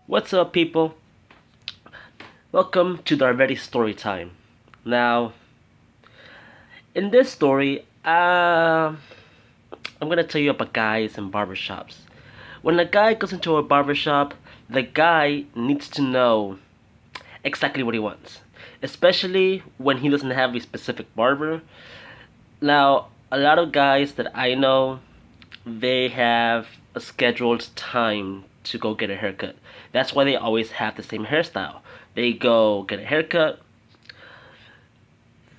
What's up, people? Welcome to the Already story time. Now, in this story, I'm gonna tell you about guys in barbershops. When a guy goes into a barbershop, the guy needs to know exactly what he wants, especially when he doesn't have a specific barber. Now, a lot of guys that I know, they have a scheduled time to go get a haircut. That's why they always have the same hairstyle. They go get a haircut,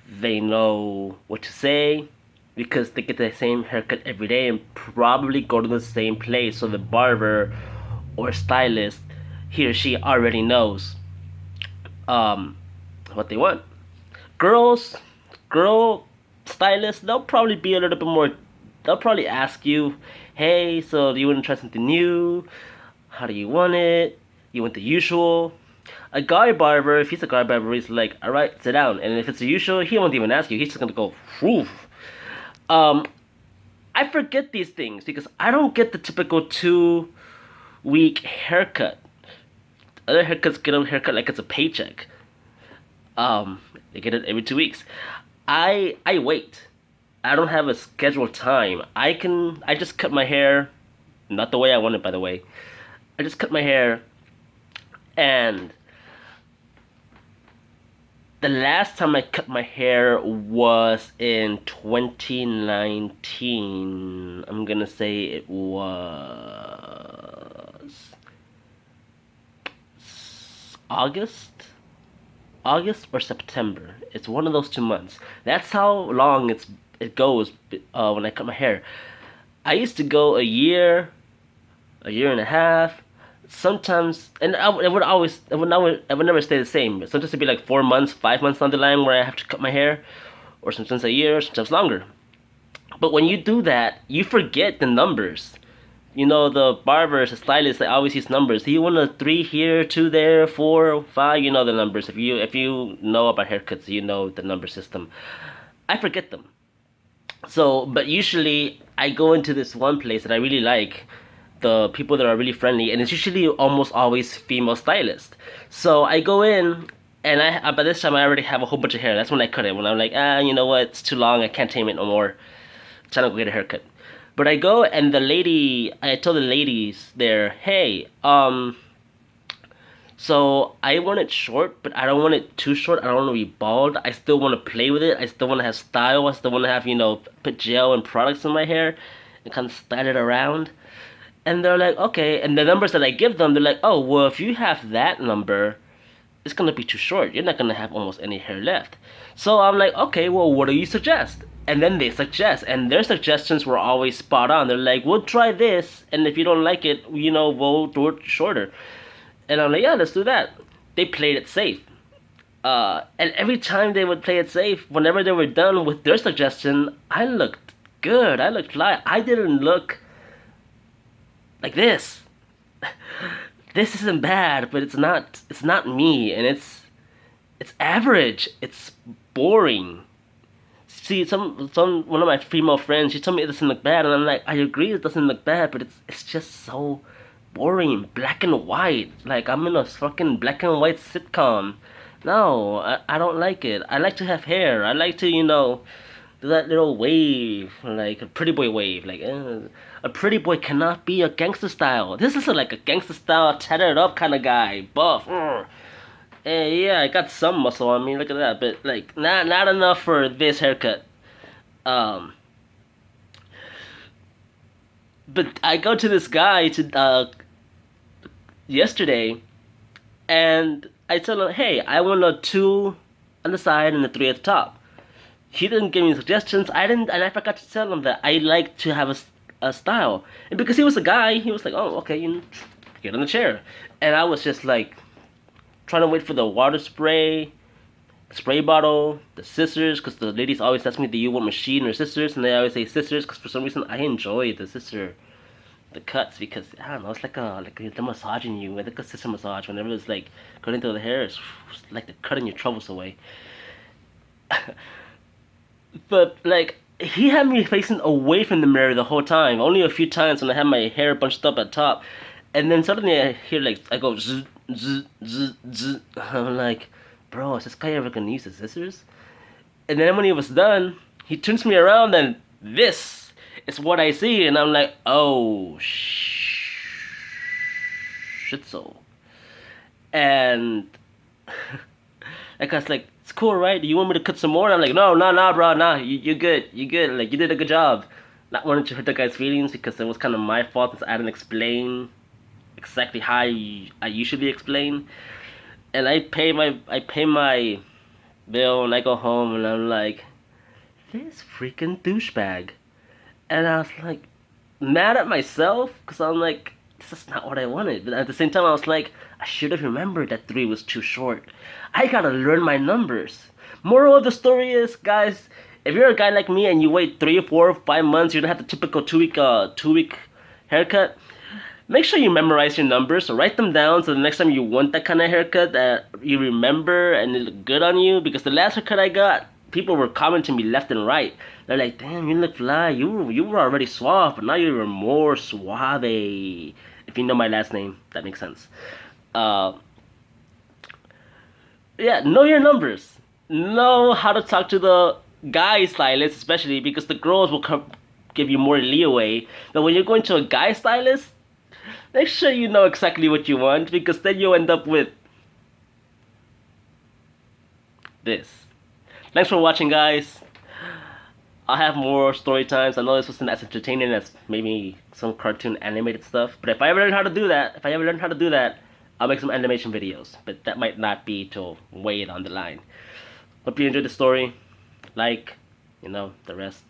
they know what to say because they get the same haircut every day and probably go to the same place, so the barber or stylist, he or she already knows um what they want. Girls, girl stylists, they'll probably be a little bit more. They'll probably ask you, "Hey, so do you want to try something new? How do you want it? You want the usual?" A guy barber, if he's a guy barber, he's like, "All right, sit down." And if it's the usual, he won't even ask you. He's just gonna go, "Whew." Um, I forget these things because I don't get the typical 2 week haircut. Other haircuts get a haircut like it's a paycheck. They get it every 2 weeks. I wait. I don't have a scheduled time. I just cut my hair, not the way I want it, by the way. I just cut my hair, and the last time I cut my hair was in 2019. I'm gonna say it was August, August or September. It's one of those 2 months. That's how long it goes when I cut my hair. I used to go a year and a half, sometimes, and it would always, it would never stay the same. Sometimes it'd be like 4 months, 5 months down the line where I have to cut my hair, or sometimes a year, sometimes longer. But when you do that, you forget the numbers. You know, the barbers, the stylists, they always use numbers. Do you want a 3 here, 2 there, 4, 5? You know the numbers. If you know about haircuts, you know the number system. I forget them. So, but usually I go into this one place that I really like, the people that are really friendly, and it's usually almost always female stylists. So I go in, and I by this time I already have a whole bunch of hair. That's when I cut it. When I'm like, you know what? It's too long. I can't tame it no more. I'm trying to go get a haircut. But I go, and I tell the ladies there, hey, so I want it short, but I don't want it too short. I don't want to be bald. I still want to play with it. I still want to have style. I still want to have, put gel and products in my hair and kind of style it around. And they're like, okay. And the numbers that I give them, they're like, oh, well, if you have that number, it's gonna be too short. You're not gonna have almost any hair left. So I'm like, okay, well, what do you suggest? And then they suggest, and their suggestions were always spot on. They're like, we'll try this, and if you don't like it, we'll do it shorter. And I'm like, yeah, let's do that. They played it safe. And every time they would play it safe, whenever they were done with their suggestion, I looked good. I looked fly. I didn't look like this. This isn't bad, but it's not me, and it's average. It's boring. See, some one of my female friends, she told me it doesn't look bad, and I'm like, I agree it doesn't look bad, but it's just so boring, black and white. Like I'm in a fucking black and white sitcom. No, I don't like it. I like to have hair. I like to, do that little wave, like a pretty boy wave. Like a pretty boy cannot be a gangster style. This is like a gangster style, tattered up kind of guy, buff. Yeah, I got some muscle on me. Look at that, but like not enough for this haircut. Um, but I go to this guy to yesterday, and I tell him, hey, I want a 2 on the side and a 3 at the top. He didn't give me suggestions. I didn't, and I forgot to tell him that I like to have a style. And because he was a guy, he was like, oh, okay, get on the chair. And I was just like trying to wait for the water spray bottle, the scissors, because the ladies always ask me, do you want machine or scissors? And they always say scissors, because for some reason I enjoy the cuts, because I don't know, it's like they're massaging you, like a scissor massage. Whenever it's like cutting through the hair, it's like they're cutting your troubles away. But like he had me facing away from the mirror the whole time. Only a few times when I had my hair bunched up at top, And then suddenly I hear like I go zzz, zzz, zzz, zzz. I'm like, bro, is this guy ever gonna use his scissors? And then when he was done, he turns me around and this is what I see, and I'm like, oh shit so. And like I was like, it's cool, right? Do you want me to cut some more? And I'm like, no, bro, you're good, like you did a good job. Not wanting to hurt the guy's feelings because it was kind of my fault since I didn't explain exactly how I usually explain. And I pay my bill and I go home and I'm like, this freaking douchebag. And I was like, mad at myself because I'm like, this is not what I wanted. But at the same time, I was like, I should have remembered that 3 was too short. I gotta learn my numbers. Moral of the story is, guys, if you're a guy like me and you wait 3 or 4 or 5 months, you don't have the typical 2 week haircut. Make sure you memorize your numbers, so write them down so the next time you want that kind of haircut that you remember and it look good on you. Because the last haircut I got, people were commenting me left and right. They're like, damn, you look fly. You were already suave, but now you're more suave. If you know my last name, that makes sense. Uh, yeah, know your numbers. Know how to talk to the guy stylist, especially because the girls will give you more leeway. But when you're going to a guy stylist, make sure you know exactly what you want because then you'll end up with this. Thanks for watching, guys. I'll have more story times. I know this wasn't as entertaining as maybe some cartoon animated stuff, but if I ever learn how to do that, I'll make some animation videos. But that might not be till way down the line. Hope you enjoyed the story. Like, the rest.